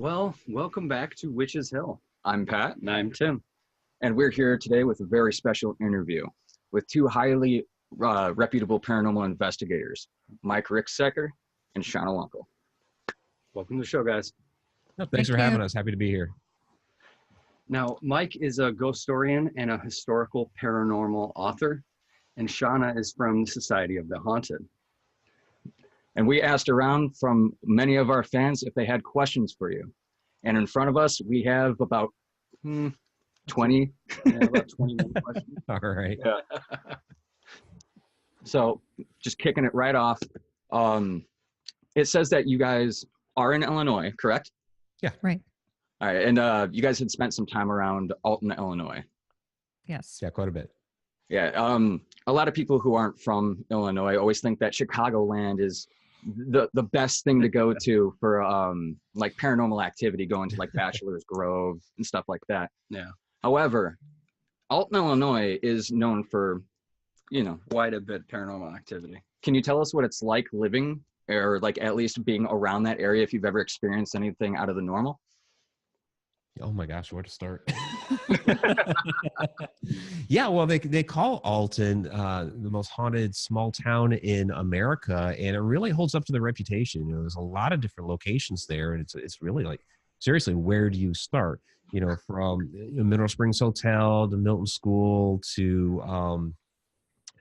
Well, welcome back to Witch's Hill. I'm Pat. And I'm Tim. And we're here today with a very special interview with two highly reputable paranormal investigators, Mike Risksecker and Shana Wankel. Welcome to the show, guys. No, thanks for having us. Happy to be here. Now, Mike is a ghostorian and a historical paranormal author, and Shana is from the Society of the Haunted. And we asked around from many of our fans if they had questions for you. And in front of us, we have about 20. About 21 questions. All right. Yeah. So just kicking it right off. It says that you guys are in Illinois, correct? Yeah. Right. All right. And you guys had spent some time around Alton, Illinois. Yes. Yeah, quite a bit. Yeah. A lot of people who aren't from Illinois always think that Chicagoland is the best thing to go to for like paranormal activity, going to like Bachelor's Grove and stuff like that. Yeah. However, Alton, Illinois is known for, Quite a bit paranormal activity. can you tell us what it's like living or like at least being around that area if you've ever experienced anything out of the normal? Oh my gosh, where to start? Yeah, well, they call Alton the most haunted small town in America, and it really holds up to the reputation. There's a lot of different locations there, and it's really like, seriously, where do you start? From Mineral Springs Hotel to Milton School to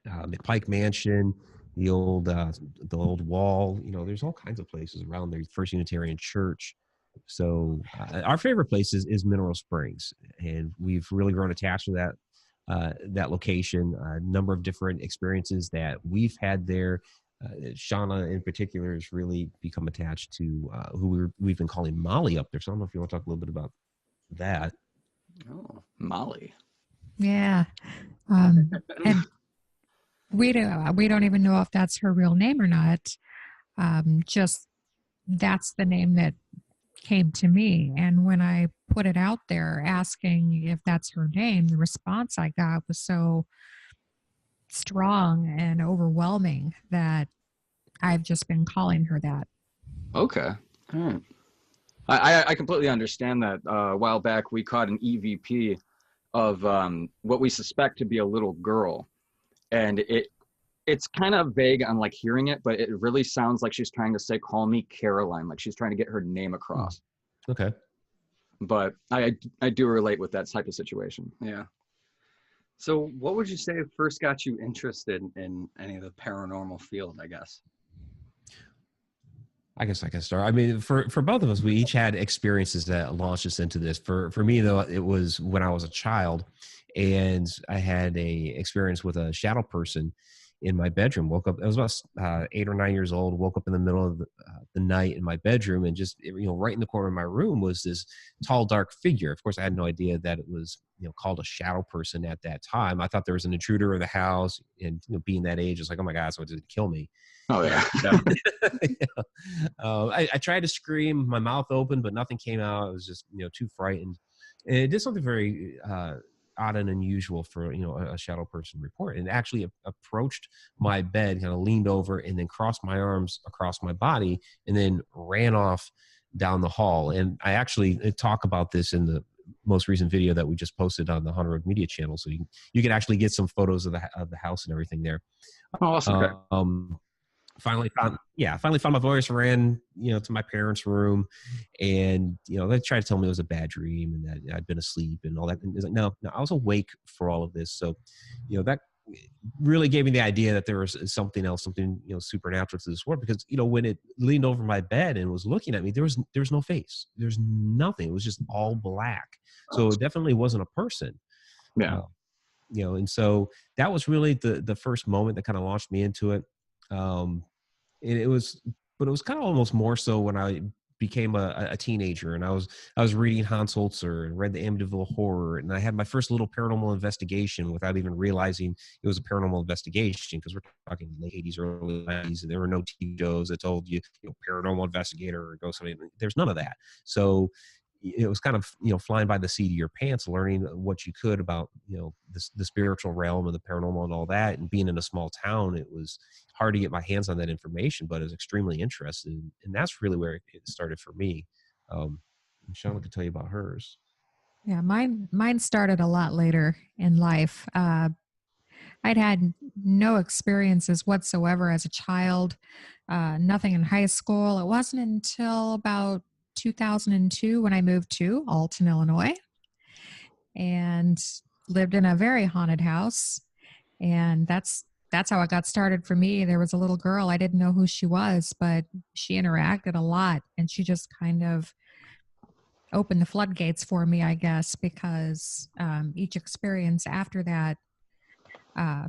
McPike Mansion, the old wall. There's all kinds of places around there. First Unitarian Church. So our favorite place is Mineral Springs, and we've really grown attached to that location. A number of different experiences that we've had there. Shana in particular has really become attached to who we've been calling Molly up there. So I don't know if you want to talk a little bit about that. Oh, Molly. Yeah. And we don't even know if that's her real name or not. Just that's the name that came to me. And when I put it out there asking if that's her name, the response I got was so strong and overwhelming that I've just been calling her that. Okay. All right. I completely understand that. A while back, we caught an EVP of what we suspect to be a little girl. And it's kind of vague on like hearing it, but it really sounds like she's trying to say, call me Caroline, like she's trying to get her name across. Okay. But I do relate with that type of situation. Yeah. So what would you say first got you interested in any of the paranormal field, I guess? I guess I can start. I mean, for both of us, we each had experiences that launched us into this. For me, though, it was when I was a child, and I had a experience with a shadow person in my bedroom. Woke up, I was about 8 or 9 years old, woke up in the middle of the night in my bedroom, and just, right in the corner of my room was this tall, dark figure. Of course, I had no idea that it was, called a shadow person at that time. I thought there was an intruder in the house, and being that age, it's like, oh my God, someone did kill me. Oh, yeah. I tried to scream, my mouth open, but nothing came out. I was just, too frightened. And it did something very odd and unusual for, a shadow person report, and actually approached my bed, kind of leaned over, and then crossed my arms across my body, and then ran off down the hall. And I actually talk about this in the most recent video that we just posted on the Haunted Road Media channel. So you can actually get some photos of the house and everything there. Oh, awesome. Finally found my voice, ran, to my parents' room, and, they tried to tell me it was a bad dream and that I'd been asleep and all that. And it's like, no, I was awake for all of this. So, that really gave me the idea that there was something else, supernatural to this world, because, when it leaned over my bed and was looking at me, there was no face. There's nothing. It was just all black. So it definitely wasn't a person. Yeah. And so that was really the first moment that kind of launched me into it. And it was kind of almost more so when I became a teenager, and I was reading Hans Holzer and read the Amityville Horror, and I had my first little paranormal investigation without even realizing it was a paranormal investigation, because we're talking late 80s, early 90s, and there were no TV shows that told you, paranormal investigator or ghost hunting. There's none of that. So it was kind of, flying by the seat of your pants, learning what you could about, the spiritual realm and the paranormal and all that. And being in a small town, it was hard to get my hands on that information, but I was extremely interested. And that's really where it started for me. Shana could tell you about hers. Yeah, mine started a lot later in life. I'd had no experiences whatsoever as a child, nothing in high school. It wasn't until about 2002 when I moved to Alton, Illinois, and lived in a very haunted house. And that's how it got started for me. There was a little girl, I didn't know who she was, but she interacted a lot, and she just kind of opened the floodgates for me, I guess, because each experience after that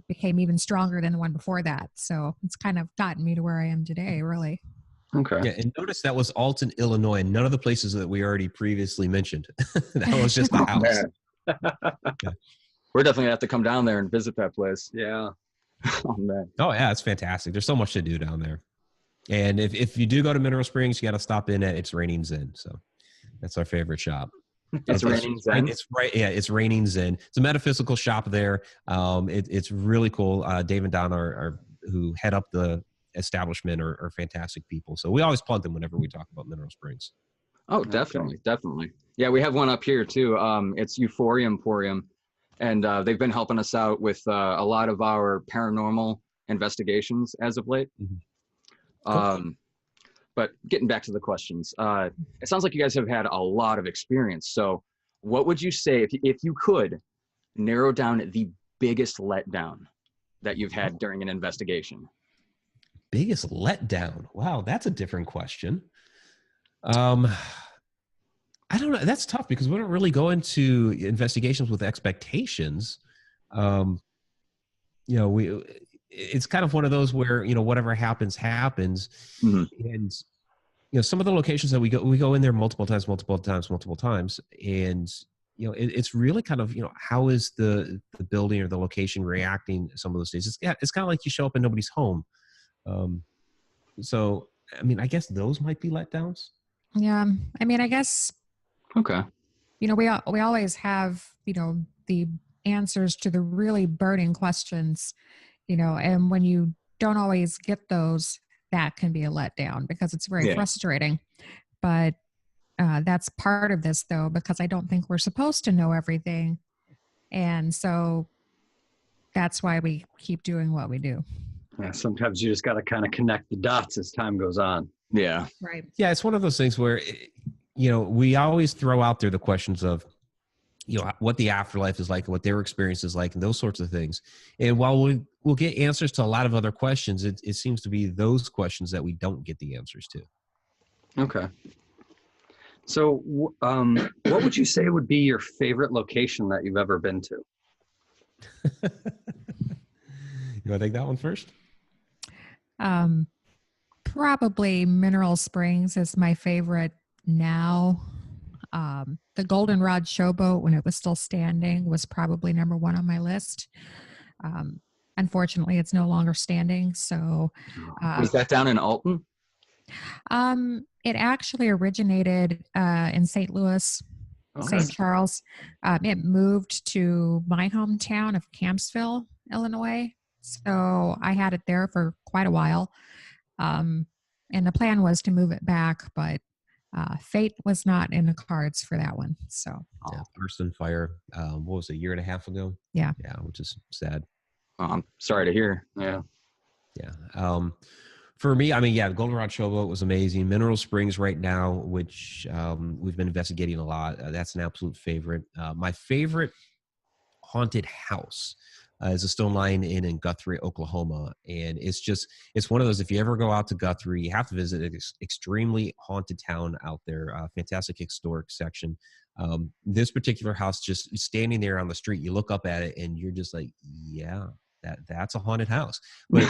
became even stronger than the one before that. So it's kind of gotten me to where I am today, really. Okay. Yeah, and notice that was Alton, Illinois, and none of the places that we already previously mentioned. That was just the house. Yeah. We're definitely gonna have to come down there and visit that place. Yeah. Oh man. Oh yeah, it's fantastic. There's so much to do down there. And if you do go to Mineral Springs, you got to stop in at It's Raining Zen. So that's our favorite shop. It's Raining Zen. It's right. Yeah, It's Raining Zen. It's a metaphysical shop there. It's really cool. Dave and Don are who head up the establishment are fantastic people. So we always plug them whenever we talk about Mineral Springs. Oh, definitely, definitely. Yeah, we have one up here too. It's Euphoria Emporium, and they've been helping us out with a lot of our paranormal investigations as of late. Mhm. Cool. But getting back to the questions, it sounds like you guys have had a lot of experience. So what would you say, if you could narrow down the biggest letdown that you've had during an investigation? Biggest letdown? Wow, that's a different question. I don't know. That's tough because we don't really go into investigations with expectations. It's kind of one of those where, whatever happens. Mm-hmm. And, some of the locations that we go in there multiple times. And, it's really kind of, how is the building or the location reacting to some of those days? It's kind of like you show up and nobody's home. So, I mean, I guess those might be letdowns. Yeah. I mean, I guess, Okay. we always have, the answers to the really burning questions, and when you don't always get those, that can be a letdown because it's very frustrating. But that's part of this, though, because I don't think we're supposed to know everything. And so that's why we keep doing what we do. Yeah, sometimes you just got to kind of connect the dots as time goes on. Yeah. Right. Yeah, it's one of those things where, we always throw out there the questions of, what the afterlife is like, what their experience is like, and those sorts of things. And while we'll get answers to a lot of other questions, it seems to be those questions that we don't get the answers to. Okay. So what would you say would be your favorite location that you've ever been to? You want to take that one first? Probably Mineral Springs is my favorite now. The Goldenrod Showboat, when it was still standing, was probably number one on my list. Unfortunately, it's no longer standing. So, was that down in Alton? It actually originated in St. Louis, St. Charles. It moved to my hometown of Campsville, Illinois. So I had it there for quite a while. And the plan was to move it back, but fate was not in the cards for that one. So Arson fire, what was it, a year and a half ago? Yeah, which is sad. I'm sorry to hear. Yeah. For me, I mean, the Goldenrod Showboat was amazing. Mineral Springs right now, which we've been investigating a lot. That's an absolute favorite. My favorite haunted house is a Stone Lion Inn in Guthrie, Oklahoma. And it's one of those, if you ever go out to Guthrie, you have to visit an extremely haunted town out there, fantastic historic section. This particular house, just standing there on the street, you look up at it and you're just like, yeah, that's a haunted house. But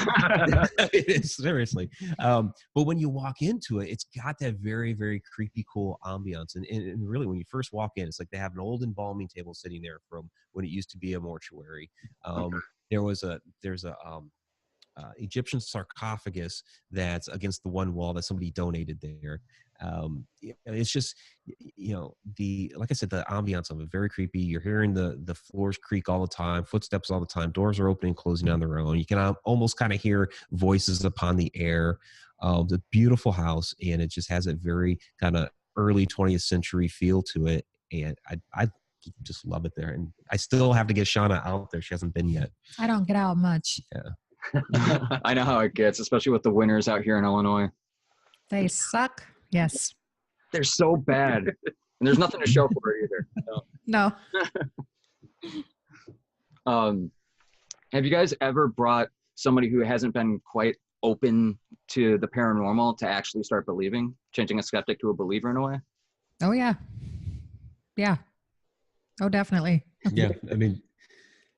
seriously. But when you walk into it, it's got that very, very creepy, cool ambiance. And really, when you first walk in, it's like they have an old embalming table sitting there from when it used to be a mortuary. There's a Egyptian sarcophagus that's against the one wall that somebody donated there. It's just, like I said, the ambiance of it, very creepy. You're hearing the floors creak all the time, footsteps all the time, doors are opening and closing on their own. You can almost kind of hear voices upon the air. The beautiful house, and it just has a very kind of early 20th century feel to it. And I just love it there. And I still have to get Shana out there. She hasn't been yet. I don't get out much. Yeah. I know how it gets, especially with the winters out here in Illinois. They suck. Yes. They're so bad. And there's nothing to show for it either. No. Have you guys ever brought somebody who hasn't been quite open to the paranormal to actually start believing, changing a skeptic to a believer in a way? Oh, yeah. Yeah. Oh, definitely. Yeah. I mean,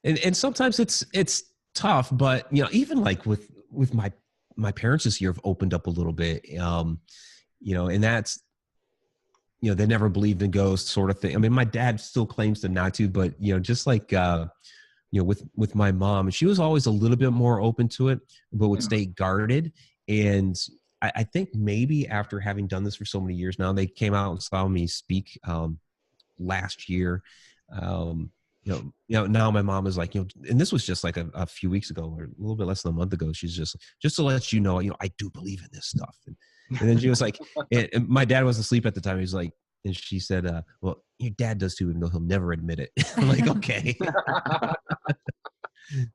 and sometimes it's tough, but you know, even like with my parents this year have opened up a little bit, you know, and that's, you know, they never believed in ghosts sort of thing. I mean, my dad still claims to not to, but you know, just like, you know, with my mom, she was always a little bit more open to it, but would stay guarded. And I think maybe after having done this for so many years now, they came out and saw me speak last year. You know, now my mom is like, you know, and this was just like a few weeks ago or a little bit less than a month ago. She's just to let you know, I do believe in this stuff. And then she was like, and my dad was asleep at the time. He was like, and she said, well, your dad does too, even though he'll never admit it. I'm like, okay.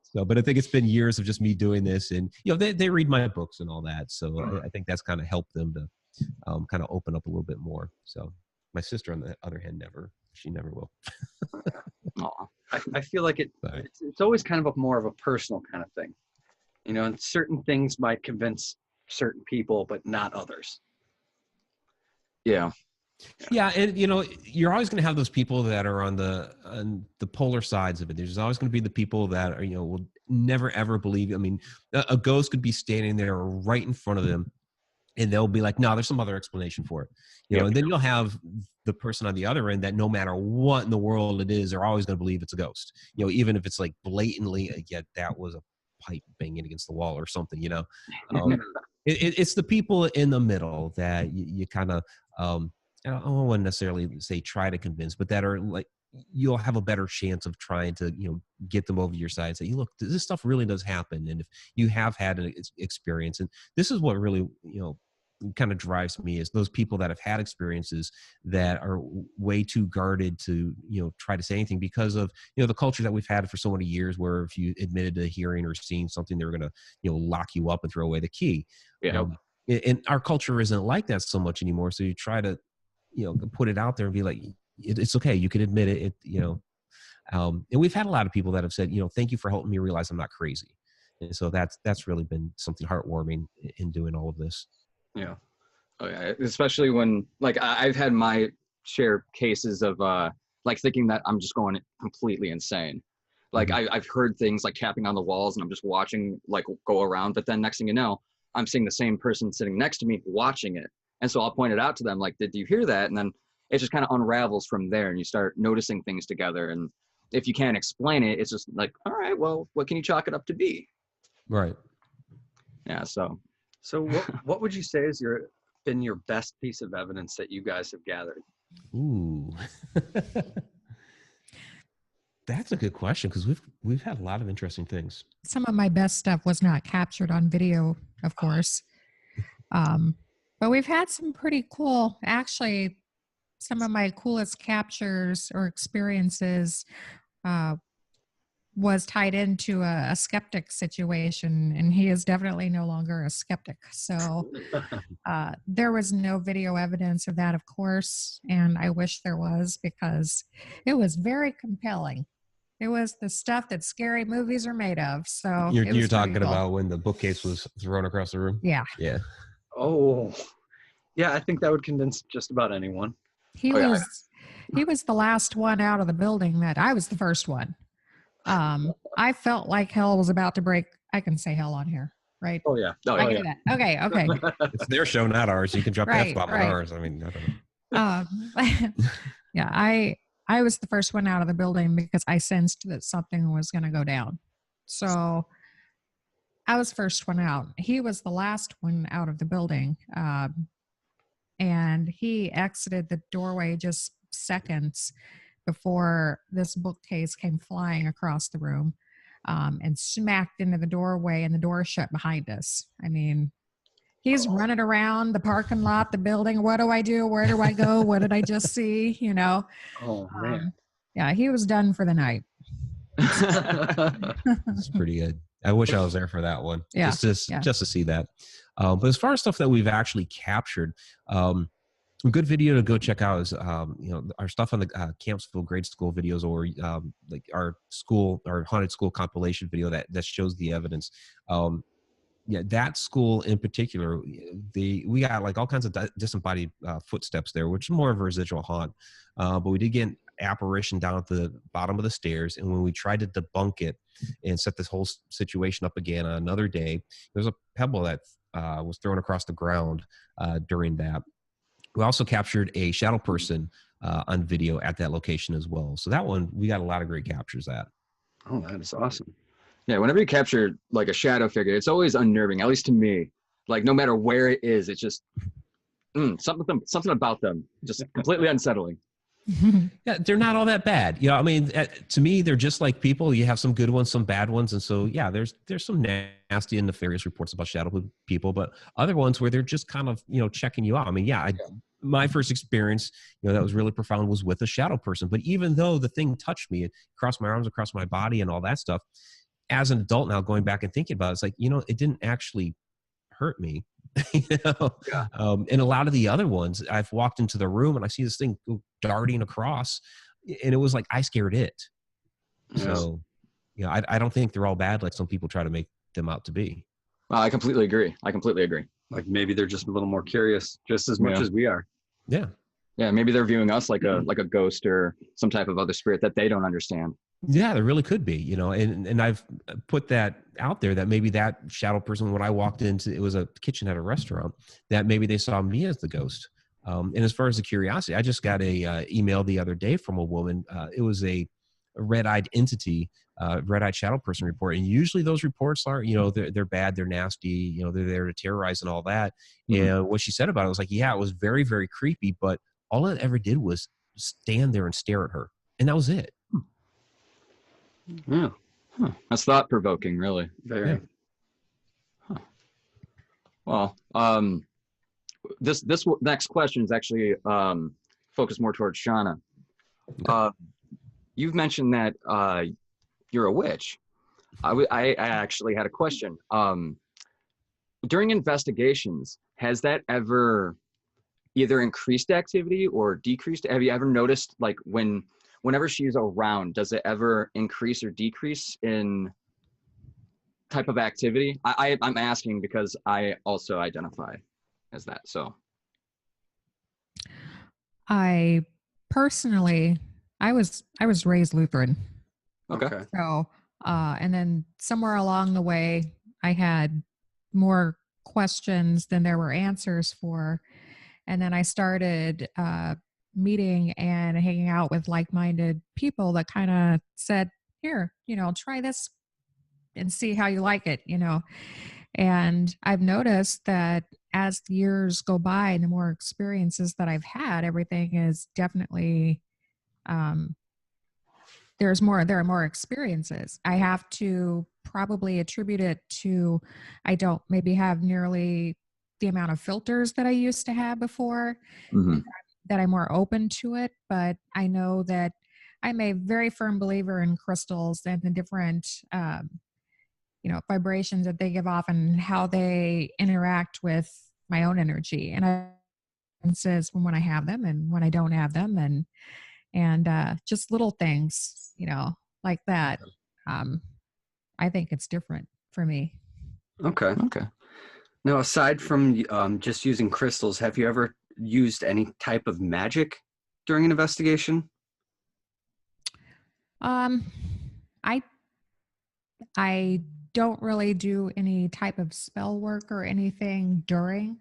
So, but I think it's been years of just me doing this, and you know, they read my books and all that. So I think that's kind of helped them to kind of open up a little bit more. So my sister, on the other hand, she never will. I feel like it's always kind of more of a personal kind of thing, you know, and certain things might convince certain people, but not others. Yeah. Yeah, and you know, you're always going to have those people that are on the polar sides of it. There's always going to be the people that are, you know, will never ever believe. I mean, a ghost could be standing there right in front of them, and they'll be like, "No, there's some other explanation for it," you know. And then you'll have the person on the other end that no matter what in the world it is, they're always going to believe it's a ghost. You know, even if it's like blatantly, yet that was a pipe banging against the wall or something. You know, it's the people in the middle that you kind of. I don't want to necessarily say try to convince, but that are like, you'll have a better chance of trying to, you know, get them over your side and say, look, this stuff really does happen. And if you have had an experience, and this is what really, you know, kind of drives me, is those people that have had experiences that are way too guarded to, you know, try to say anything because of, you know, the culture that we've had for so many years, where if you admitted to hearing or seeing something, they were going to, you know, lock you up and throw away the key. Yeah. And our culture isn't like that so much anymore. So you try to, you know, put it out there and be like, it's okay. You can admit it, you know. And we've had a lot of people that have said, you know, thank you for helping me realize I'm not crazy. And so that's really been something heartwarming in doing all of this. Yeah. Oh, yeah. Especially when, like, I've had my share cases of, like, thinking that I'm just going completely insane. Like, I've heard things like tapping on the walls, and I'm just watching, like, go around. But then next thing you know, I'm seeing the same person sitting next to me watching it. And so I'll point it out to them, like, did you hear that? And then it just kind of unravels from there, and you start noticing things together. And if you can't explain it, it's just like, all right, well, what can you chalk it up to be? Right. Yeah. So what would you say has been your best piece of evidence that you guys have gathered? Ooh. That's a good question, because we've had a lot of interesting things. Some of my best stuff was not captured on video, of course. But we've had some pretty cool, actually, some of my coolest captures or experiences was tied into a skeptic situation, and he is definitely no longer a skeptic. So there was no video evidence of that, of course, and I wish there was, because it was very compelling. It was the stuff that scary movies are made of. So you're talking about when the bookcase was thrown across the room? Yeah. Yeah. Oh, yeah, I think that would convince just about anyone. He was the last one out of the building. That I was the first one. I felt like hell was about to break. I can say hell on here, right? Oh yeah. I can do that. Okay. It's their show, not ours. You can drop Right, F-bomb on right. ours. I mean, I don't know. Yeah, I was the first one out of the building because I sensed that something was going to go down. So I was first one out. He was the last one out of the building. And he exited the doorway just seconds before this bookcase came flying across the room and smacked into the doorway, and the door shut behind us. I mean, He's running around the parking lot, the building. What do I do? Where do I go? What did I just see? You know? Oh man. Yeah, he was done for the night. It's pretty good. I wish I was there for that one. Yeah, Just to see that. But as far as stuff that we've actually captured, a good video to go check out is our stuff on the Campsville grade school videos, or like our haunted school compilation video that shows the evidence. Yeah, that school in particular, we got like all kinds of disembodied footsteps there, which is more of a residual haunt. But we did get an apparition down at the bottom of the stairs, and when we tried to debunk it and set this whole situation up again on another day, there's a pebble that was thrown across the ground during that. We also captured a shadow person on video at that location as well. So that one, we got a lot of great captures at. Oh, that is awesome. Yeah, whenever you capture like a shadow figure, it's always unnerving, at least to me. Like no matter where it is, it's just something about them just completely unsettling. Yeah, they're not all that bad. You know, I mean, to me, they're just like people. You have some good ones, some bad ones, and so yeah, there's some nasty and nefarious reports about shadow people, but other ones where they're just kind of checking you out. I mean, my first experience, that was really profound was with a shadow person. But even though the thing touched me, across my arms, across my body, and all that stuff, as an adult now, going back and thinking about it, it's like it didn't actually hurt me. Yeah. And a lot of the other ones, I've walked into the room and I see this thing go darting across, and it was like I scared it. Yes. So, I don't think they're all bad like some people try to make them out to be. I completely agree. Like maybe they're just a little more curious, just as much as we are. Yeah. Yeah, maybe they're viewing us like a ghost or some type of other spirit that they don't understand. Yeah, there really could be, and I've put that out there that maybe that shadow person, when I walked into, it was a kitchen at a restaurant, that maybe they saw me as the ghost. And as far as the curiosity, I just got a email the other day from a woman. It was a red-eyed entity, red-eyed shadow person report. And usually those reports are, they're bad, they're nasty, they're there to terrorize and all that. Mm-hmm. And what she said about it was like, yeah, it was very, very creepy, but all it ever did was stand there and stare at her. And that was it. Yeah. Huh. That's thought-provoking, really. Very. Yeah. Huh. Well, this next question is actually focused more towards Shana. You've mentioned that you're a witch. I actually had a question. During investigations, has that ever either increased activity or decreased? Have you ever noticed, like, whenever she's around, does it ever increase or decrease in type of activity? I'm asking because I also identify as that. So I personally, I was raised Lutheran. okay. So, and then somewhere along the way, I had more questions than there were answers for. And then I started meeting and hanging out with like-minded people that kind of said, here, try this and see how you like it, And I've noticed that as the years go by and the more experiences that I've had, everything is definitely, there are more experiences. I have to probably attribute it to, I don't maybe have nearly the amount of filters that I used to have before, Mm-hmm. that I'm more open to it. But I know that I'm a very firm believer in crystals and the different, vibrations that they give off and how they interact with my own energy. And I says when I have them and when I don't have them, and just little things, like that. I think it's different for me. Okay. Now, aside from just using crystals, have you ever used any type of magic during an investigation? I don't really do any type of spell work or anything during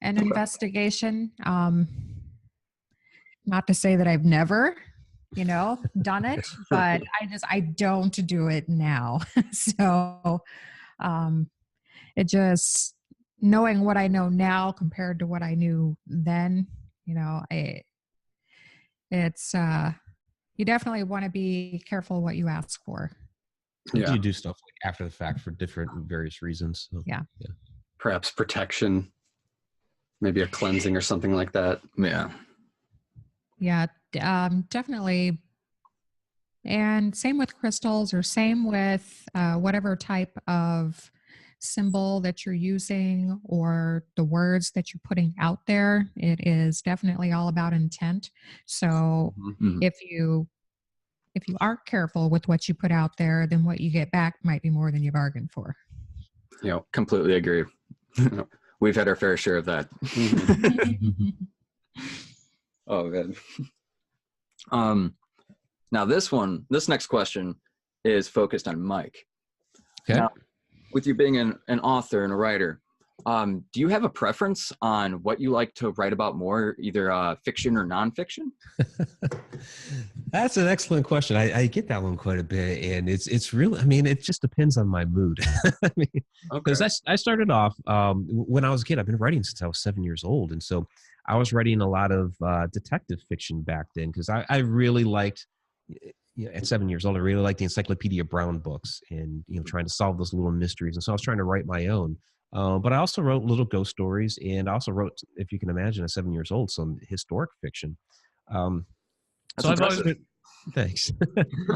an investigation. Not to say that I've never, done it, but I don't do it now. So, it just, knowing what I know now compared to what I knew then, it's, you definitely want to be careful what you ask for. Yeah. You do stuff like after the fact for different various reasons. So, yeah. perhaps protection, maybe a cleansing or something like that. Yeah. Yeah, definitely. And same with crystals, or same with whatever type of symbol that you're using or the words that you're putting out there. It is definitely all about intent. So Mhm. if you aren't careful with what you put out there, then what you get back might be more than you bargained for. Completely agree. We've had our fair share of that. Oh, good. Now this next question is focused on Mike. Okay. Now, with you being an author and a writer, do you have a preference on what you like to write about more, either fiction or nonfiction? That's an excellent question. I get that one quite a bit, and it's really, I mean, it just depends on my mood. I mean, because I started off when I was a kid. I've been writing since I was 7 years old, and so I was writing a lot of detective fiction back then because I really liked. At 7 years old, I really liked the Encyclopedia Brown books and trying to solve those little mysteries, and so I was trying to write my own. But I also wrote little ghost stories, and I also wrote, if you can imagine, at 7 years old, some historic fiction. That's So I've always impressive. been, thanks.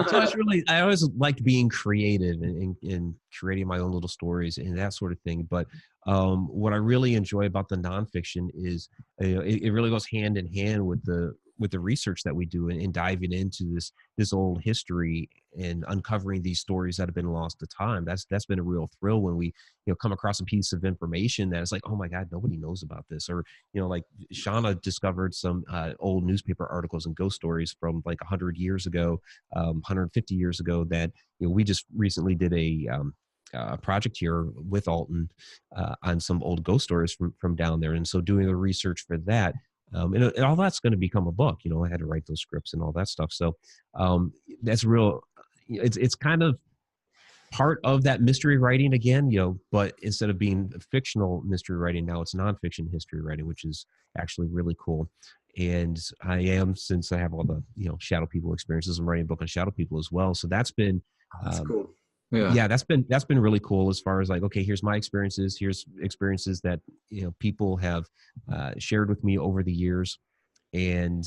So I always liked being creative and creating my own little stories and that sort of thing. But what I really enjoy about the nonfiction is it really goes hand in hand with the research that we do and diving into this old history and uncovering these stories that have been lost to time. That's been a real thrill when we come across a piece of information that is like, oh my God, nobody knows about this. Or like Shana discovered some old newspaper articles and ghost stories from like 100 years ago, 150 years ago that we just recently did a project here with Alton on some old ghost stories from down there. And so doing the research for that, and all that's going to become a book. I had to write those scripts and all that stuff. So that's real. It's kind of part of that mystery writing again, but instead of being fictional mystery writing, now it's nonfiction history writing, which is actually really cool. And since I have all the, shadow people experiences, I'm writing a book on shadow people as well. So that's been, That's cool. yeah, that's been really cool as far as like, okay, here's my experiences. Here's experiences that, people have shared with me over the years, and,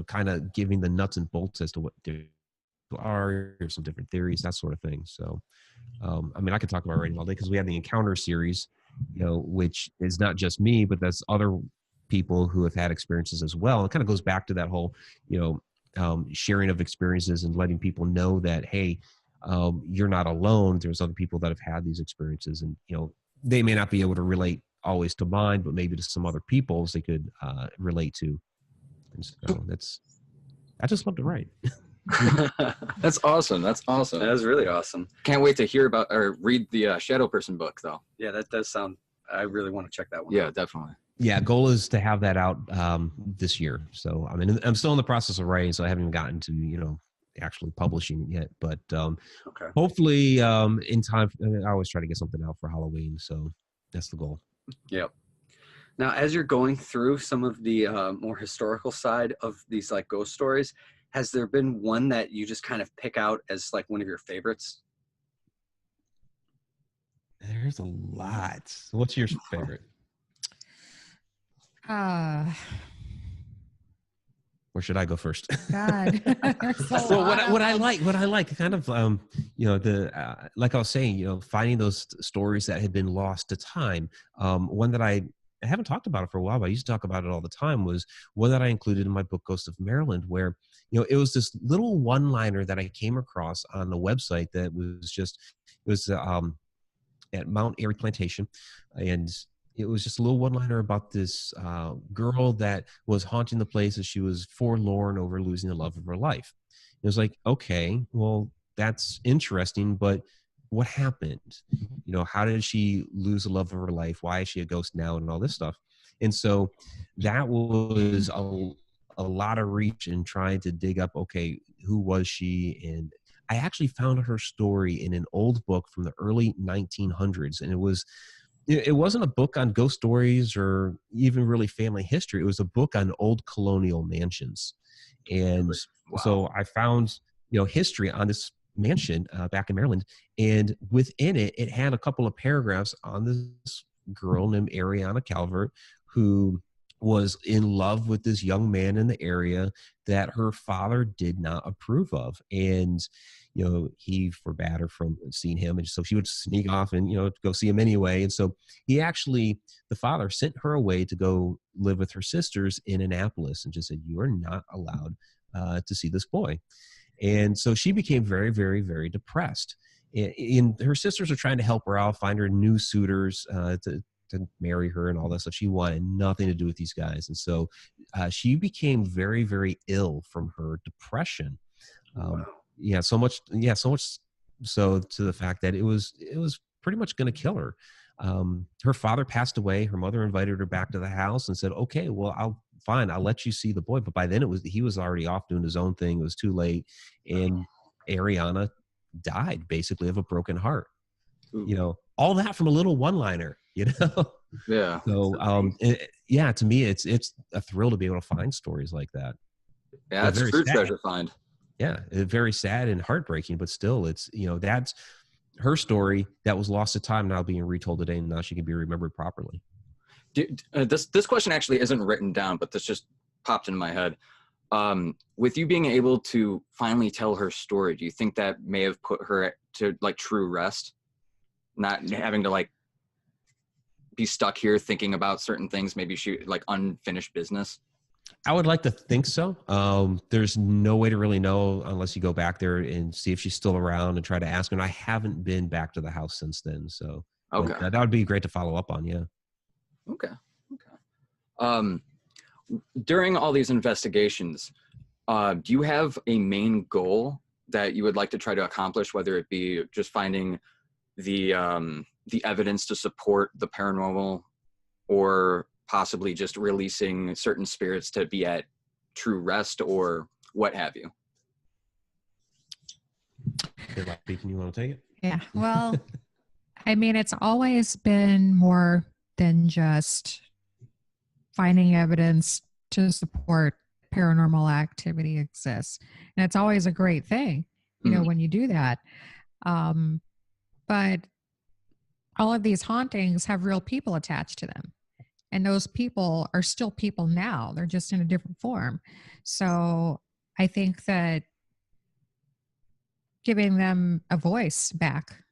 kind of giving the nuts and bolts as to what are, here's some different theories, that sort of thing. So, I mean, I could talk about writing all day because we have the Encounter series, which is not just me, but that's other people who have had experiences as well. It kind of goes back to that whole, sharing of experiences and letting people know that, hey, you're not alone. There's other people that have had these experiences, and they may not be able to relate always to mine, but maybe to some other people's they could relate to. And so I just love to write. That's awesome. That was really awesome. Can't wait to hear about or read the Shadow Person book, though. Yeah, that does sound. I really want to check that one. Yeah, definitely. Yeah, goal is to have that out this year. So I mean, I'm still in the process of writing, so I haven't even gotten to actually publishing it yet. But hopefully in time. I always try to get something out for Halloween, so that's the goal. Yep. Now, as you're going through some of the more historical side of these like ghost stories, has there been one that you just kind of pick out as like one of your favorites? There's a lot. What's your favorite? Or should I go first? God. So what I like, kind of, like I was saying, finding those stories that had been lost to time. One that I haven't talked about it for a while, but I used to talk about it all the time, was one that I included in my book, Ghost of Maryland, where, it was this little one-liner that I came across on the website that was at Mount Airy Plantation. And it was just a little one-liner about this girl that was haunting the place as she was forlorn over losing the love of her life. It was like, okay, well, that's interesting, but what happened? How did she lose the love of her life? Why is she a ghost now? And all this stuff. And so that was a lot of reach in trying to dig up, okay, who was she? And I actually found her story in an old book from the early 1900s. And it wasn't a book on ghost stories or even really family history. It was a book on old colonial mansions. And so I found, history on this mansion back in Maryland. And within it, it had a couple of paragraphs on this girl named Ariana Calvert who was in love with this young man in the area that her father did not approve of. And, he forbade her from seeing him. And so she would sneak off and, go see him anyway. And so the father sent her away to go live with her sisters in Annapolis and just said, you are not allowed to see this boy. And so she became very, very, very depressed. And her sisters are trying to help her out, find her new suitors to marry her and all that stuff. She wanted nothing to do with these guys. And so she became very, very ill from her depression. Wow. So much so to the fact that it was pretty much going to kill her. Her father passed away. Her mother invited her back to the house and said, okay, well, I'll let you see the boy. But by then he was already off doing his own thing. It was too late. And Ariana died basically of a broken heart. Ooh. All that from a little one-liner, Yeah. So, to me, it's a thrill to be able to find stories like that. Yeah, it's a true treasure find. Yeah, it's very sad and heartbreaking, but still, it's that's her story that was lost to time now being retold today, and now she can be remembered properly. This question actually isn't written down, but this just popped into my head. With you being able to finally tell her story, do you think that may have put her to true rest, not having to be stuck here thinking about certain things, maybe she unfinished business? I would like to think so. There's no way to really know unless you go back there and see if she's still around and try to ask her. And I haven't been back to the house since then. So that would be great to follow up on. Yeah. Okay. During all these investigations, do you have a main goal that you would like to try to accomplish, whether it be just finding the evidence to support the paranormal, or possibly just releasing certain spirits to be at true rest, or what have you? Can you want to take it? Yeah. Well, I mean, it's always been more than just finding evidence to support paranormal activity exists. And it's always a great thing, when you do that. But all of these hauntings have real people attached to them. And those people are still people now. They're just in a different form. So I think that giving them a voice back,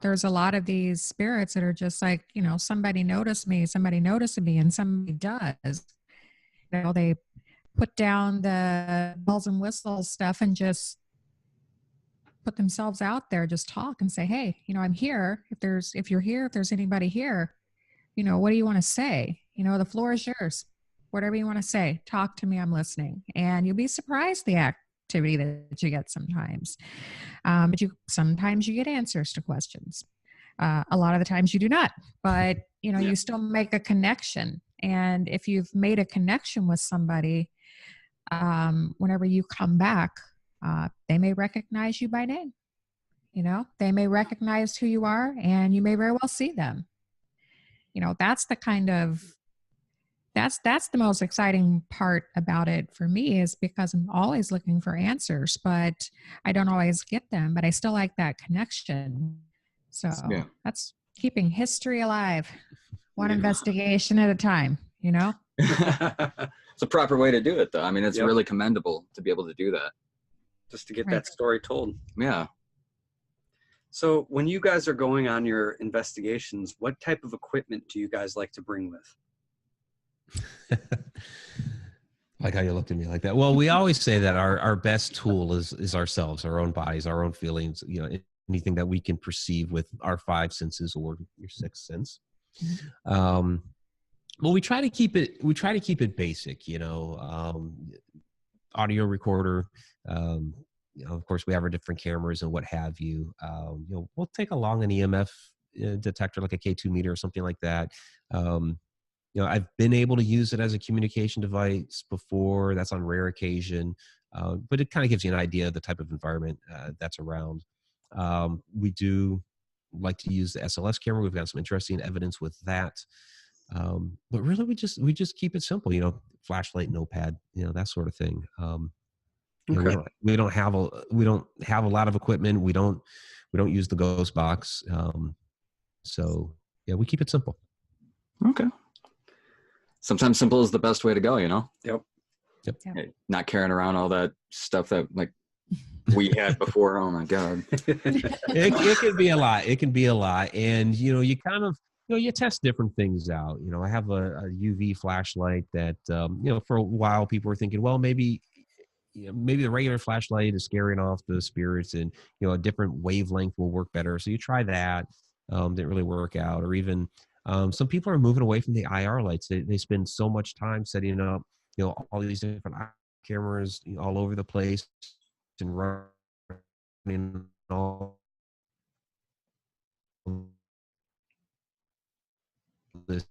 there's a lot of these spirits that are just like, somebody noticed me, and somebody does. They put down the bells and whistles stuff and just put themselves out there, just talk and say, hey, I'm here. If there's anybody here, what do you want to say? The floor is yours. Whatever you want to say, talk to me. I'm listening. And you'll be surprised the activity that you get sometimes. But sometimes you get answers to questions. A lot of the times you do not. But, you still make a connection. And if you've made a connection with somebody, whenever you come back, they may recognize you by name. They may recognize who you are, and you may very well see them. That's the most exciting part about it for me, is because I'm always looking for answers, but I don't always get them, but I still like that connection. So that's keeping history alive, one investigation at a time, It's a proper way to do it, though. I mean, it's really commendable to be able to do that. Just to get that story told. Yeah. So when you guys are going on your investigations, what type of equipment do you guys like to bring with? Like how you looked at me like that. Well, we always say that our best tool is ourselves, our own bodies, our own feelings, anything that we can perceive with our five senses or your sixth sense. Well, we try to keep it basic, audio recorder, of course, we have our different cameras and what have you. We'll take along an EMF detector, like a K2 meter or something like that. I've been able to use it as a communication device before. That's on rare occasion, but it kind of gives you an idea of the type of environment that's around. We do like to use the SLS camera. We've got some interesting evidence with that. But really, we just keep it simple. Flashlight, notepad, that sort of thing. Okay. We don't have a lot of equipment. We don't use the ghost box. So yeah, we keep it simple. Okay. Sometimes simple is the best way to go, you know? Yep. Hey, not carrying around all that stuff that like we had before. Oh my God. It can be a lot. It can be a lot. And, you kind of, you test different things out. I have a UV flashlight that, for a while people were thinking, well, maybe the regular flashlight is scaring off the spirits and, a different wavelength will work better. So you try that. Didn't really work out. Or even some people are moving away from the IR lights. They spend so much time setting up, all these different cameras all over the place and running all this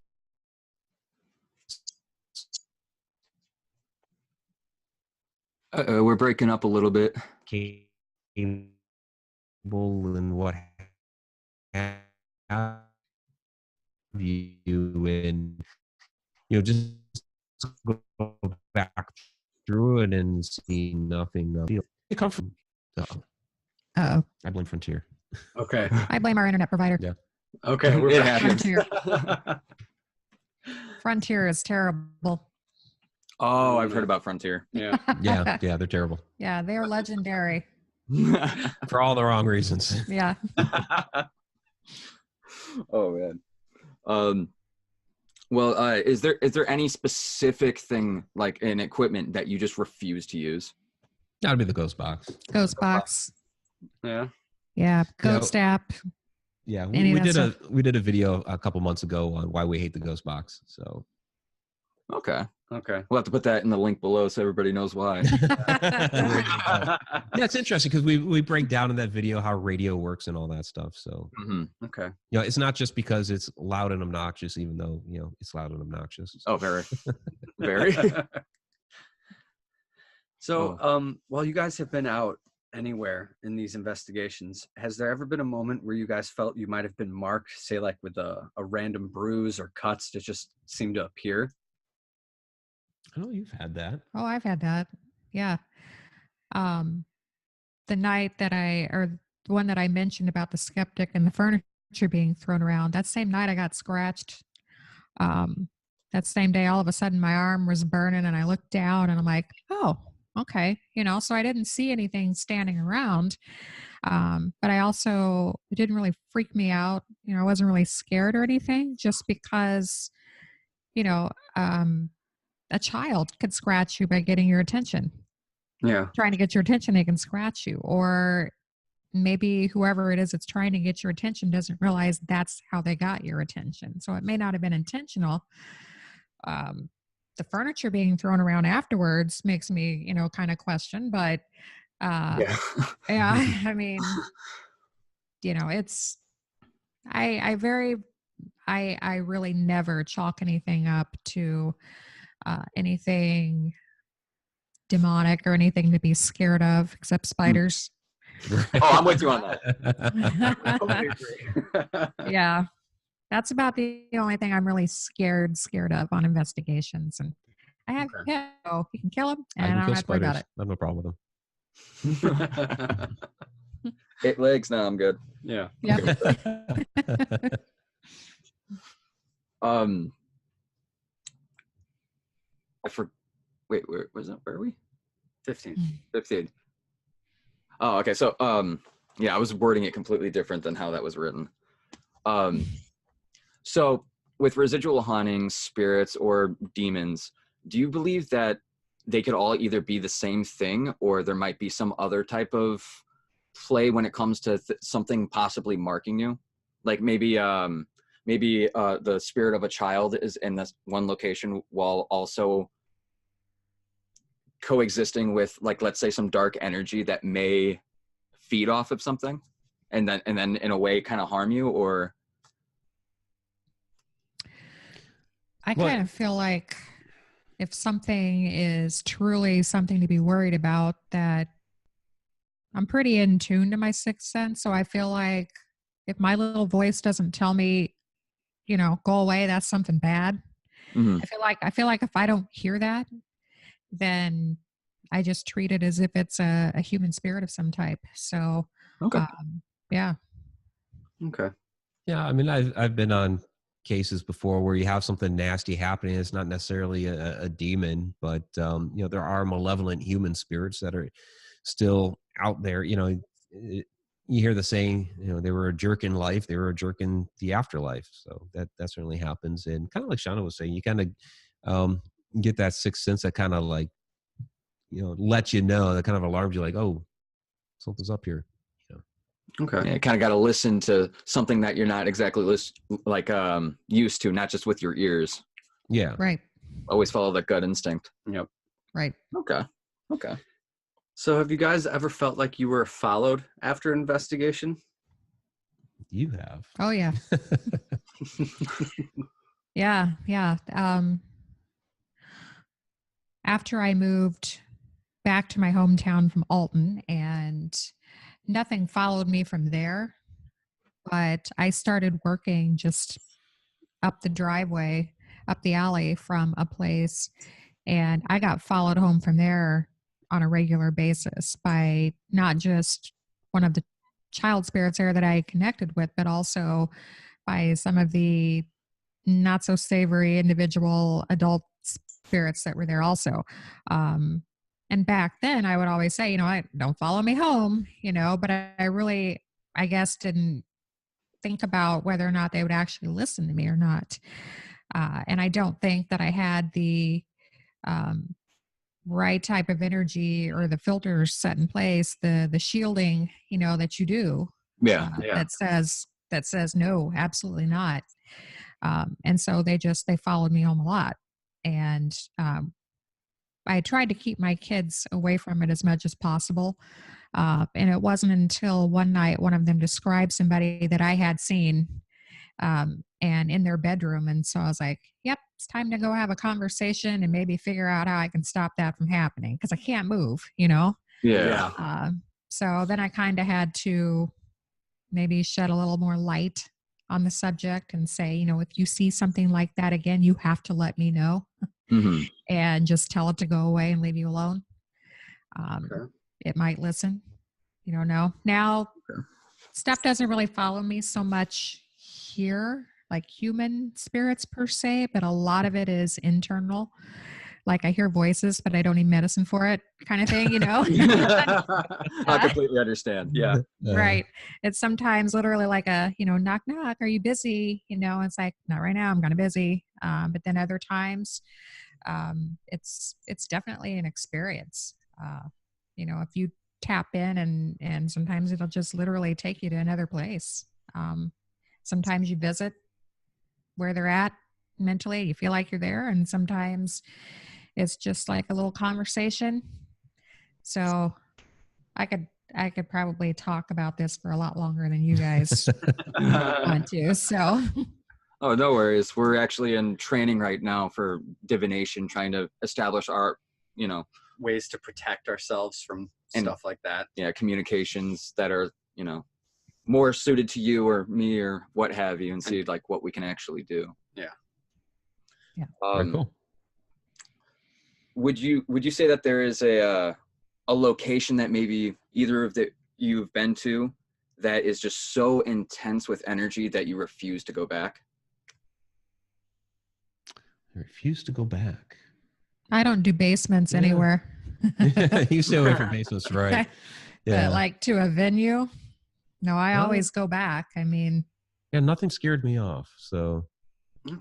We're breaking up a little bit. cable and what have you, and just go back through it and see nothing. It comes from. Uh-oh. I blame Frontier. Okay. I blame our internet provider. Yeah. Okay. We're It back. happens. Frontier is terrible. Oh, I've heard about Frontier. Yeah. Yeah, they're terrible Yeah, they're legendary. for all the wrong reasons. Yeah. Oh man. Well, is there any specific thing like an equipment that you just refuse to use? That'd be the Ghost Box. Ghost box. Yeah. Yeah. Ghost app. Yeah, Any we of that did we did a video a couple months ago on why we hate the Ghost Box. So Okay. Okay. We'll have to put that in the link below so everybody knows why. yeah, it's interesting because we break down in that video how radio works and all that stuff. So Okay. it's not just because it's loud and obnoxious, even though it's loud and obnoxious. Oh, very, very. So, while you guys have been out anywhere in these investigations, has there ever been a moment where you guys felt you might have been marked, say like with a random bruise or cuts that just seemed to appear? I know you've had that. Oh, I've had that. Yeah. The night or the one that I mentioned about the skeptic and the furniture being thrown around, that same night I got scratched. That same day, all of a sudden my arm was burning and I looked down and I'm like, oh, okay. So I didn't see anything standing around. But I also, it didn't really freak me out. I wasn't really scared or anything just because, a child could scratch you by getting your attention. Yeah. Trying to get your attention, they can scratch you. Or maybe whoever it is that's trying to get your attention doesn't realize that's how they got your attention. So it may not have been intentional. The furniture being thrown around afterwards makes me, kind of question. But Yeah. yeah, I mean, it's I really never chalk anything up to anything demonic or anything to be scared of except spiders. Oh, I'm with you on that. I totally agree. Yeah. That's about the only thing I'm really scared of on investigations. And I have you can kill them and I don't have to worry about it. I have no problem with them. 8 legs. No, I'm good. Yeah. Yeah. Wait, where was it? Where are we? 15. 15. Oh, okay. So, yeah, I was wording it completely different than how that was written. So with residual hauntings, spirits, or demons, do you believe that they could all either be the same thing or there might be some other type of play when it comes to something possibly marking you? Like maybe the spirit of a child is in this one location while also coexisting with, like, let's say some dark energy that may feed off of something and then in a way kind of harm you, or I kind of feel like if something is truly something to be worried about, that I'm pretty in tune to my sixth sense. So I feel like if my little voice doesn't tell me, go away, that's something bad. Mm-hmm. I feel like if I don't hear that, then I just treat it as if it's a human spirit of some type. So, okay. Yeah. Okay. Yeah, I mean, I've been on cases before where you have something nasty happening. It's not necessarily a demon, but there are malevolent human spirits that are still out there. You hear the saying, they were a jerk in life, they were a jerk in the afterlife. So that certainly happens. And kind of like Shana was saying, you kind of get that sixth sense that kind of like, lets you know, that kind of alarms you, like, oh, something's up here. Okay. Yeah, kind of got to listen to something that you're not exactly used to, not just with your ears. Yeah. Right. Always follow that gut instinct. Yep. Right. Okay. So have you guys ever felt like you were followed after investigation? You have. Oh yeah. Yeah. After I moved back to my hometown from Alton, and nothing followed me from there, but I started working just up the driveway, up the alley from a place, and I got followed home from there on a regular basis by not just one of the child spirits there that I connected with, but also by some of the not so savory individual adult spirits that were there also. And back then I would always say, don't follow me home, but I really, I guess, didn't think about whether or not they would actually listen to me or not. And I don't think that I had the right type of energy or the filters set in place, the shielding, that you do. Yeah. That says no, absolutely not. And so they followed me home a lot. And I tried to keep my kids away from it as much as possible. And it wasn't until one night one of them described somebody that I had seen and in their bedroom. And so I was like, yep, it's time to go have a conversation and maybe figure out how I can stop that from happening, because I can't move, Yeah. So then I kind of had to maybe shed a little more light on the subject and say, if you see something like that again, you have to let me know. Mm-hmm. And just tell it to go away and leave you alone. Okay. It might listen. You don't know. Now, stuff doesn't really follow me so much here, like human spirits per se, but a lot of it is internal. Like I hear voices, but I don't need medicine for it, kind of thing, I completely understand. Yeah. Right. It's sometimes literally like a, knock, knock. Are you busy? It's like, not right now. I'm kind of busy. But then other times, it's definitely an experience. If you tap in and sometimes it'll just literally take you to another place. Sometimes you visit where they're at mentally, you feel like you're there. And sometimes it's just like a little conversation. So I could probably talk about this for a lot longer than you guys want to. So. Oh, no worries. We're actually in training right now for divination, trying to establish our, ways to protect ourselves from stuff like that. Yeah, communications that are, more suited to you or me or what have you, and see like what we can actually do. Yeah. Yeah. Very cool. Would you say that there is a location that maybe either of you've been to that is just so intense with energy that you refuse to go back? I refuse to go back. I don't do basements anywhere. You stay away from basements, right? Yeah. But like to a venue, no, I always go back. I mean, yeah, nothing scared me off, so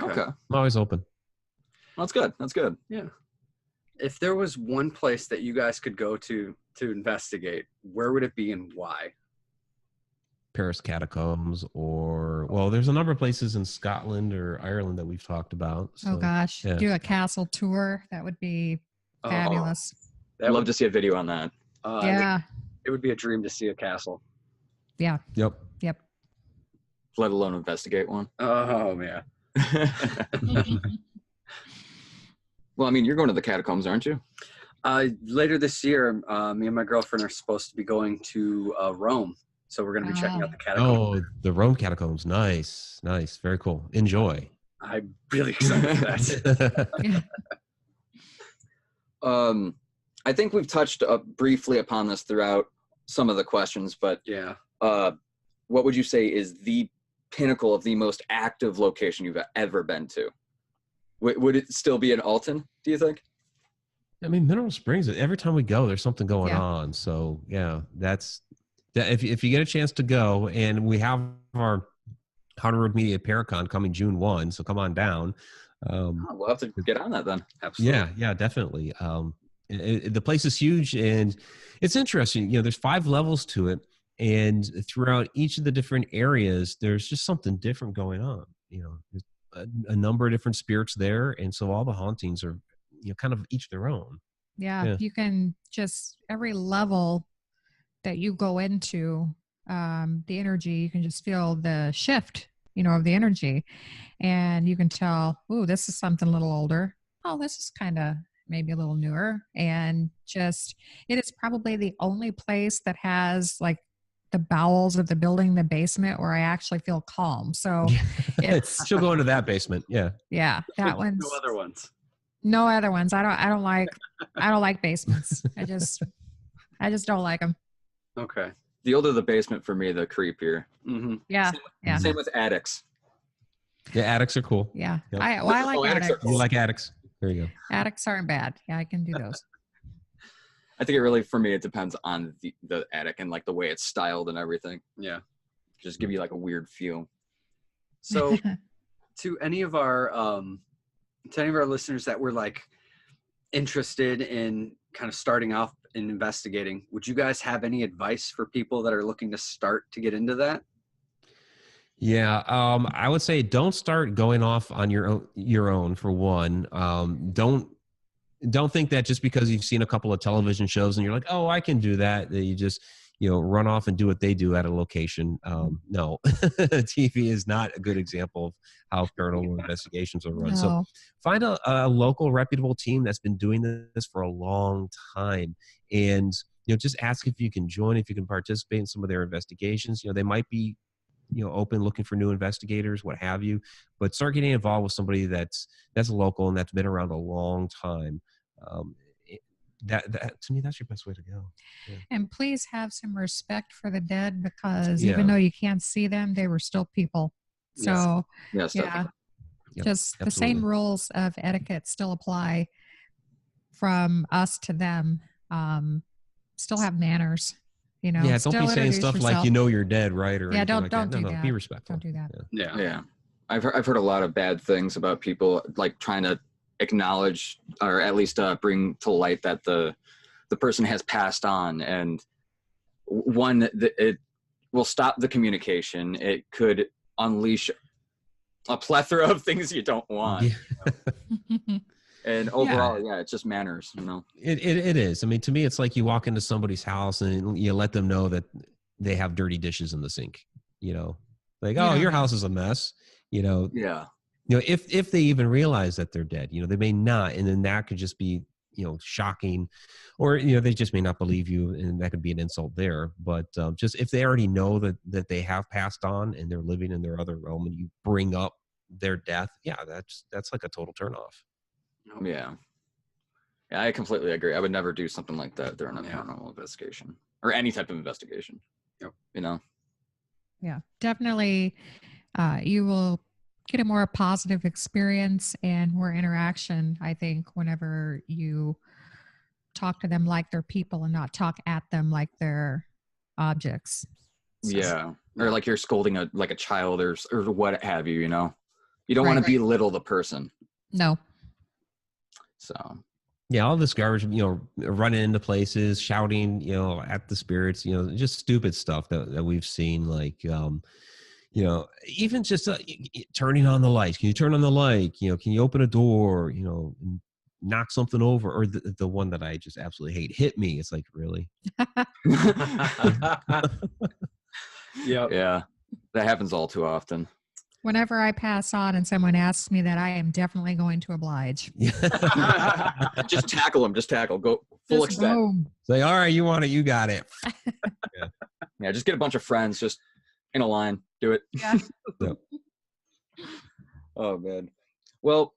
Okay. I'm always open. That's good. That's good. Yeah. If there was one place that you guys could go to investigate, where would it be and why? Paris catacombs, or there's a number of places in Scotland or Ireland that we've talked about. So, oh gosh, yeah. do a castle tour. That would be fabulous. I'd love to see a video on that. Yeah. It would be a dream to see a castle. Yeah. Yep. Let alone investigate one. Oh, yeah. Well, I mean, you're going to the catacombs, aren't you? Later this year, me and my girlfriend are supposed to be going to Rome. So we're going to be checking out the catacombs. Oh, the Rome catacombs. Nice. Very cool. Enjoy. I'm really excited for that. I think we've touched briefly upon this throughout some of the questions, but yeah. What would you say is the pinnacle of the most active location you've ever been to? Would it still be in Alton, do you think? I mean, Mineral Springs, every time we go, there's something going Yeah. on. So yeah, that's that. If you get a chance to go, and we have our Haunted Road Media Paracon coming June 1, so come on down. We'll have to get on that then. Absolutely. Yeah, definitely. The place is huge, and it's interesting. You know, there's 5 levels to it, and throughout each of the different areas, there's just something different going on. You know, there's a number of different spirits there, and so all the hauntings are, you know, kind of each their own. Yeah, you can just, every level that you go into, the energy, you can just feel the shift, you know, of the energy. And you can tell, oh, this is something a little older. Oh, this is kind of maybe a little newer. And just, it is probably the only place that has like the bowels of the building, the basement, where I actually feel calm. So it's, she'll go into that basement. Yeah. That one's No other ones. no other ones. I don't like basements. I just don't like them. Okay. The older the basement, for me, the creepier. Mm-hmm. Yeah. Same with attics. Yeah, attics are cool. Yeah. Yep. I like attics are attics. cool. You like attics? There you go. Attics aren't bad. Yeah, I can do those. I think it really, for me, it depends on the attic and like the way it's styled and everything. Yeah. Just give you like a weird feel. So to any of our listeners that were like interested in kind of starting off in investigating, would you guys have any advice for people that are looking to start to get into that? Yeah, I would say don't start going off on your own for one. Don't think that just because you've seen a couple of television shows and you're like, oh, I can do that you just, you know, run off and do what they do at a location. No, TV is not a good example of how paranormal investigations are run. No. So find a local reputable team that's been doing this for a long time, and, you know, just ask if you can join, if you can participate in some of their investigations. You know, they might be, you know, open, looking for new investigators, what have you, but start getting involved with somebody that's local and that's been around a long time. That to me, that's your best way to go. Yeah. And please have some respect for the dead, because Yeah. even though you can't see them, they were still people. So Yes, yeah, Yep, just the absolutely. same rules of etiquette still apply from us to them. Still have manners, you know. Yeah, don't still be saying introduce stuff like, yourself. you know, you're dead, right? Or Yeah, anything don't like that. do No, that. be respectful. Don't do that. Yeah. Yeah. I've heard a lot of bad things about people like trying to acknowledge, or at least bring to light that the person has passed on, and one, it will stop the communication. It could unleash a plethora of things you don't want. Yeah. And overall, yeah, it's just manners, you know. It is. I mean, to me, it's like you walk into somebody's house and you let them know that they have dirty dishes in the sink. You know, like, oh, your house is a mess. You know. Yeah. You know, if they even realize that they're dead, you know, they may not, and then that could just be, you know, shocking, or, you know, they just may not believe you, and that could be an insult there. But just if they already know that they have passed on and they're living in their other realm, and you bring up their death, yeah, that's like a total turnoff. Yeah. Yeah, I completely agree. I would never do something like that during a paranormal investigation or any type of investigation. Yep. You know? Yeah, definitely. You will get a more positive experience and more interaction, I think, whenever you talk to them like they're people and not talk at them like they're objects. So, Yeah. Or like you're scolding a child or what have you, you know? You don't want to belittle the person. No. So yeah, all this garbage, you know, running into places, shouting, you know, at the spirits, you know, just stupid stuff that we've seen, like, you know, even just turning on the lights. Can you turn on the light? You know, can you open a door? You know, knock something over, or the one that I just absolutely hate, hit me. It's like, really? Yeah, that happens all too often. Whenever I pass on and someone asks me that, I am definitely going to oblige. Just tackle them. Just tackle. Go full Just extent. boom. Say, all right, you want it, you got it. Yeah, just get a bunch of friends just in a line. Do it. Yeah. Yep. Oh, man. Well,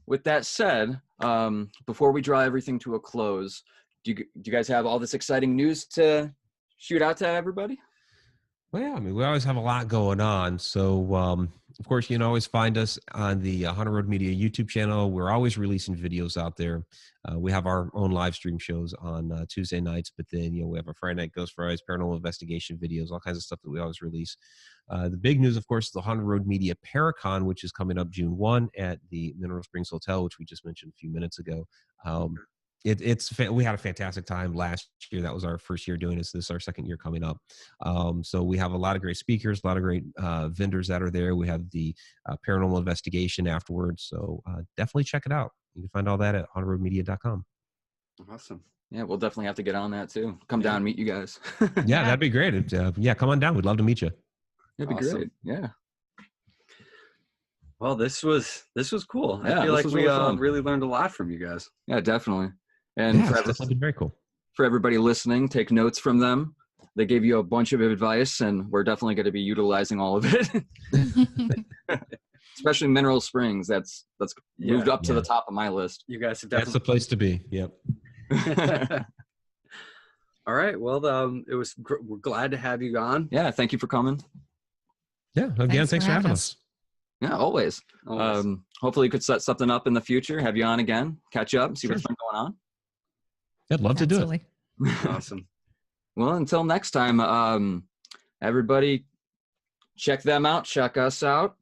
with that said, before we draw everything to a close, do you guys have all this exciting news to shoot out to everybody? Well, yeah, I mean, we always have a lot going on. So, of course, you can always find us on the Haunted Road Media YouTube channel. We're always releasing videos out there. We have our own live stream shows on Tuesday nights, but then, we have our Friday Night Ghost Fridays, paranormal investigation videos, all kinds of stuff that we always release. The big news, of course, is the Haunted Road Media Paracon, which is coming up June 1 at the Mineral Springs Hotel, which we just mentioned a few minutes ago. We had a fantastic time last year. That was our first year doing this. This is our second year coming up. So we have a lot of great speakers, a lot of great vendors that are there. We have the paranormal investigation afterwards. So definitely check it out. You can find all that at hauntedroadmedia.com. Awesome. Yeah, we'll definitely have to get on that too. Come down and meet you guys. Yeah, that'd be great. Come on down. We'd love to meet you. That'd be Awesome. great. Yeah. Well, this was cool. Yeah, I feel like we really fun. really learned a lot from you guys. Yeah, definitely. And That's been very cool. For everybody listening, take notes from them. They gave you a bunch of advice, and we're definitely going to be utilizing all of it. Especially Mineral Springs. That's moved up to the top of my list. You guys have That's the place to be. Yep. All right. Well, we're glad to have you on. Yeah. Thank you for coming. Yeah. Again, thanks for having us. Yeah, always. Hopefully you could set something up in the future, have you on again, catch up, see what's been going on. I'd love to do it. Awesome. Well, until next time, everybody check them out, check us out.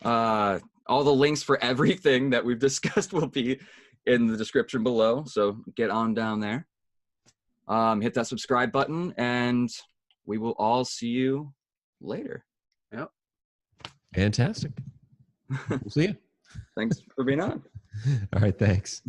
All the links for everything that we've discussed will be in the description below. So get on down there. Hit that subscribe button, and we will all see you later. Yep. Fantastic. We'll see you. Thanks for being on. All right. Thanks.